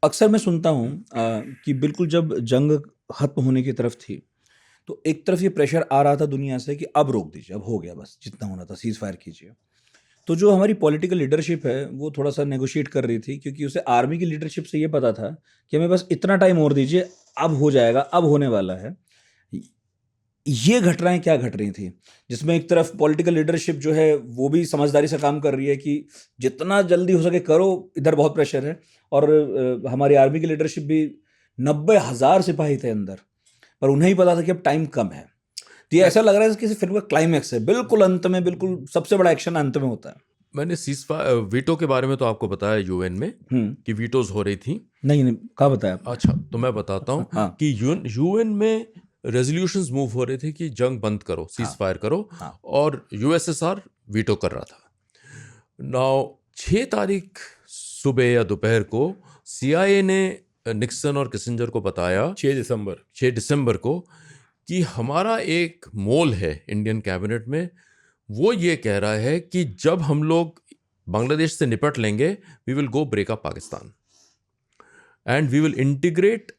अक्सर मैं सुनता हूँ कि बिल्कुल जब जंग खत्म होने की तरफ थी, तो एक तरफ ये प्रेशर आ रहा था दुनिया से कि अब रोक दीजिए, अब हो गया बस, जितना होना था सीज़ फायर कीजिए। तो जो हमारी पॉलिटिकल लीडरशिप है, वो थोड़ा-सा नेगोशिएट कर रही थी क्योंकि उसे आर्मी की लीडरशिप से ये पता था कि हमें बस इतना टाइम और दीजिए, अब हो जाएगा, अब होने वाला है। ये घटनाएँ क्या घट रही थी? जिसमें एक तरफ पॉलिटिकल लीडरशिप जो है वो भी समझदारी से काम कर रही है कि जितना जल्दी हो सके करो, इधर बहुत प्रेशर है और हमारी आर्मी की लीडरशिप भी 90,000 सिपाही थे अंदर, पर उन्हें ही पता था कि अब टाइम कम है। तो ये ऐसा लग रहा है जैसे किसी फ़िल्म का क्लाइमैक्स है, बिल्कुल अंत में बिल्कुल सबसे बड़ा एक्शन अंत में होता है। मैंने वीटो के बारे में तो आपको बताया यूएन में हुँ। कि वीटोज हो रही थी। नहीं, कहाँ बताया आपने? अच्छा, तो मैं बताता हूँ हाँ, कि यूएन में रेजोल्यूशंस मूव हो रहे थे कि जंग बंद करो, सीज हाँ, फायर करो, हाँ। और यूएसएसआर वीटो कर रहा था। नाउ 6 तारीख सुबह या दोपहर को सीआईए ने निक्सन और किसिंजर को बताया 6 दिसंबर को कि हमारा एक मोल है इंडियन कैबिनेट में, वो ये कह रहा है कि जब हम लोग बांग्लादेश से निपट लेंगे, we will go break up Pakistan and we will integrate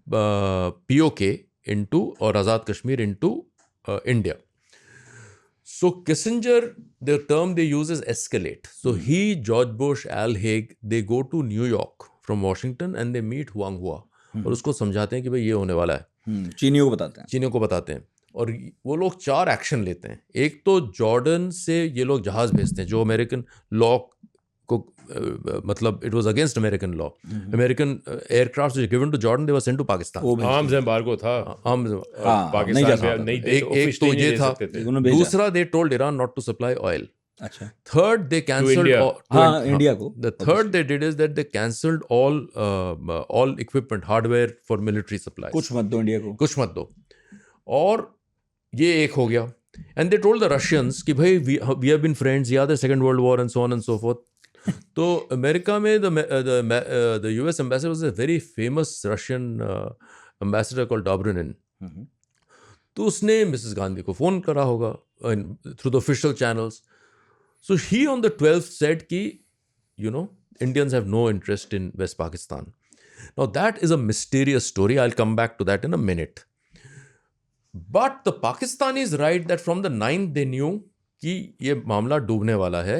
POK into और Azad Kashmir into India. So Kissinger, the term they use is escalate. So he, George Bush, Al Haig, they go to New York from Washington and they meet Wang Hua और उसको समझाते हैं कि भाई ये होने वाला है. चीनियों को बताते हैं। चीनियों को बताते हैं और वो लोग 4 एक्शन लेते हैं. एक तो जॉर्डन से ये लोग जहाज भेजते हैं जो अमेरिकन लॉ को मतलब it was against American law. American aircraft given to Jordan, they were sent to Pakistan. Arms embargo था. पाकिस्तान पे नहीं दे, एक तो ये था. दूसरा, they told Iran not to supply oil. अच्छा। Third, they cancelled इंडिया को. The third they did is that they cancelled all equipment, hardware for military supplies. कुछ मत दो इंडिया को. कुछ मत दो. और ये एक हो गया. And they told the Russians कि भाई we have been friends, yeah, the Second World War and so on and so forth. तो अमेरिका में the US ambassador was a very famous Russian ambassador called Dobrynin. तो उसने Mrs Gandhi को phone करा होगा through the official channels. So he on the 12th said ki, you know, Indians have no interest in West Pakistan. Now that is a mysterious story. I'll come back to that in a minute. But the Pakistanis write that from the 9th they knew कि ये मामला डूबने वाला है,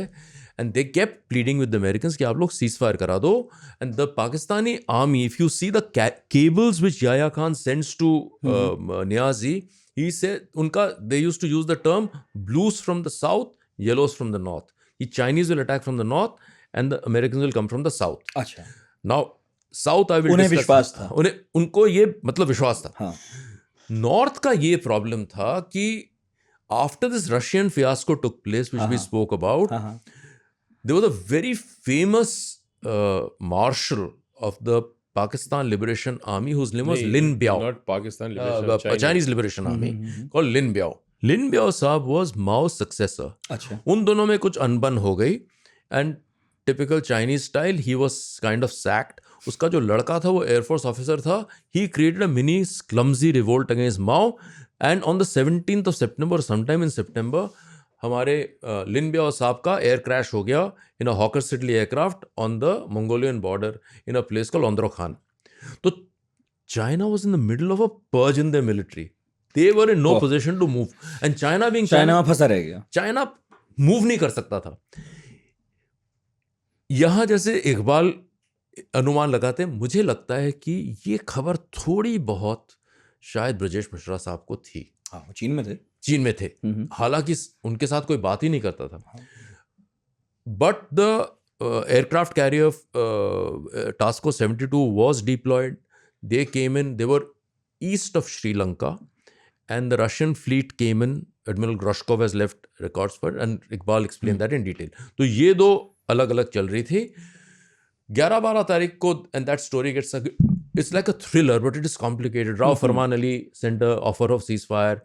and they kept pleading with the Americans कि आप लोग ceasefire करा दो. And the Pakistani army, if you see the cables which Yahya Khan sends to Niazi, he said उनका they used to use the term blues from the south, yellows from the north. The Chinese will attack from the north and the Americans will come from the south. अच्छा. Now south I will उन्हें discuss. विश्वास था. उनको ये मतलब विश्वास था. हाँ. नॉर्थ का ये प्रॉब्लम था कि after this Russian fiasco took place which we spoke about, there was a very famous marshal of the Pakistan Liberation Army whose name was Lin Biao. Not Pakistan Liberation, Chinese Liberation Army called Lin Biao. Lin Biao साहब was Mao's successor. अच्छा. उन दोनों में कुछ अनबन हो गई and typical Chinese style he was kind of sacked. उसका जो लड़का था वो एयरफोर्स ऑफिसर था. He created a mini clumsy revolt against Mao and on the 17th of September, sometime in September, हमारे लिन बियाओ साहब का एयर क्रैश हो गया in a Hawker Siddeley aircraft on the Mongolian border in a place called Ondor Khan. तो China was in the middle of a purge in the military. They were in no position to move and China being China में फंसा रह गया. China move नहीं कर सकता था. यहां जैसे इकबाल अनुमान लगाते हैं, मुझे लगता है कि ये खबर थोड़ी बहुत शायद ब्रजेश मिश्रा साहब को थी. हाँ, वो चीन में थे. हालांकि उनके साथ कोई बात ही नहीं करता था. बट द एयरक्राफ्ट कैरियर टास्को 72 was deployed. They came in, they were east of Sri Lanka and the Russian fleet came in. Admiral Groshkov has left records for it and Iqbal explained that in detail. तो ये दो अलग अलग चल रही थी. 11-12 तारीख को, and that story gets it's like a thriller but it is complicated. Rao Farman Ali sent an offer of ceasefire.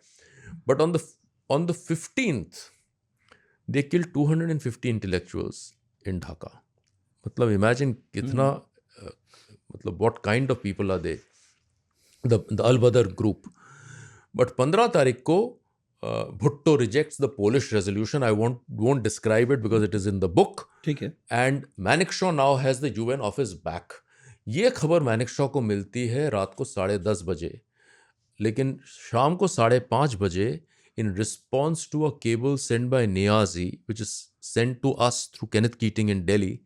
But on the 15th, they killed 250 intellectuals in Dhaka. मतलब imagine कितना मतलब what kind of people are they? The Al-Badr group. But 15 तारीख को Bhutto rejects the Polish resolution. I won't describe it because it is in the book. ठीक है. And Manekshaw now has the UN off his back. ये खबर मानेकशॉ को मिलती है रात को 10:30 बजे, लेकिन शाम को 5:30 बजे in response to a cable sent by Niazi, which is sent to us through Kenneth Keating in Delhi,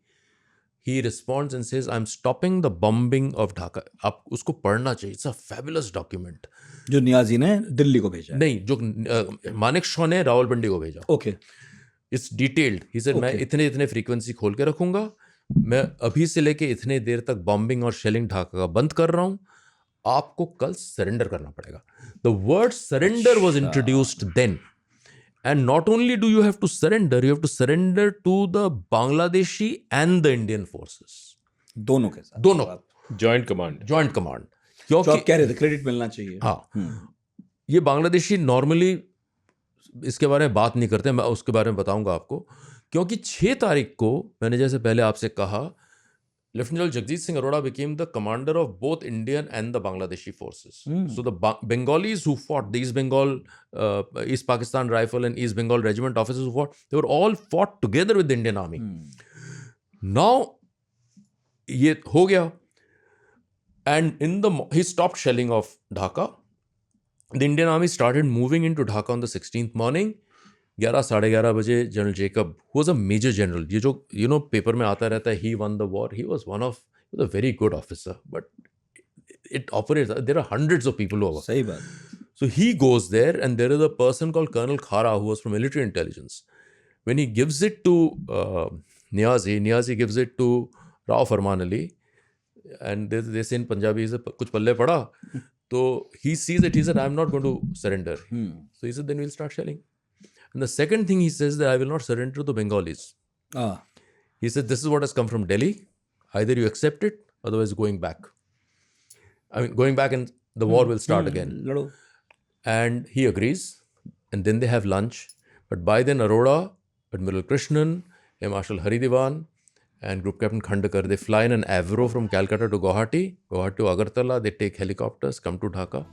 he responds and says, I'm stopping the bombing of Dhaka. आप उसको पढ़ना चाहिए. It's a fabulous document. जो नियाजी ने दिल्ली को भेजा है. नहीं, जो मानेकशॉ ने रावलपिंडी को भेजा. Okay. It's detailed. He said, मैं इतने फ्रीक्वेंसी खोल के रखूंगा, मैं अभी से लेके इतने देर तक बॉम्बिंग और शेलिंग ढाका का बंद कर रहा हूं, आपको कल सरेंडर करना पड़ेगा. The word surrender was introduced then, and not only do you have to surrender to the Bangladeshi and the Indian forces, दोनों के साथ. दोनों. Joint command. जो आप कह रहे थे क्रेडिट मिलना चाहिए. हाँ, ये बांग्लादेशी नॉर्मली इसके बारे में बात नहीं करते. मैं उसके बारे में बताऊंगा आपको, क्योंकि 6 तारीख को मैंने जैसे पहले आपसे कहा, Lieutenant General Jagjeet Singh Arora became the commander of both Indian and the Bangladeshi forces. So the Bengalis who fought, the East Bengal, East Pakistan Rifle and East Bengal Regiment officers who fought, they were all fought together with the Indian Army. Now, ये हो गया, and he stopped shelling of Dhaka. The Indian Army started moving into Dhaka on the 16th morning. 11-11:30 बजे general Jacob, who was a major general, ये जो paper में आता रहता है, he won the war, he was a very good officer, but it operates, there are hundreds of people who are. सही बात. So he goes there, and there is a person called Colonel Khara who was from military intelligence. When he gives it to Niazi gives it to Rao Farman Ali, and they say in Punjabi, he said, कुछ पल्ले पड़ा, तो he sees it, he said, I'm not going to surrender. So he said, then we'll start shelling. And the second thing he says that I will not surrender to the Bengalis. He said, this is what has come from Delhi. Either you accept it, otherwise going back. I mean, going back and the war will start again. And he agrees. And then they have lunch. But by then, Arora, Admiral Krishnan, Air Marshal Hari Diwan, and Group Captain Khandakar, they fly in an Avro from Calcutta to Guwahati to Agartala. They take helicopters, come to Dhaka.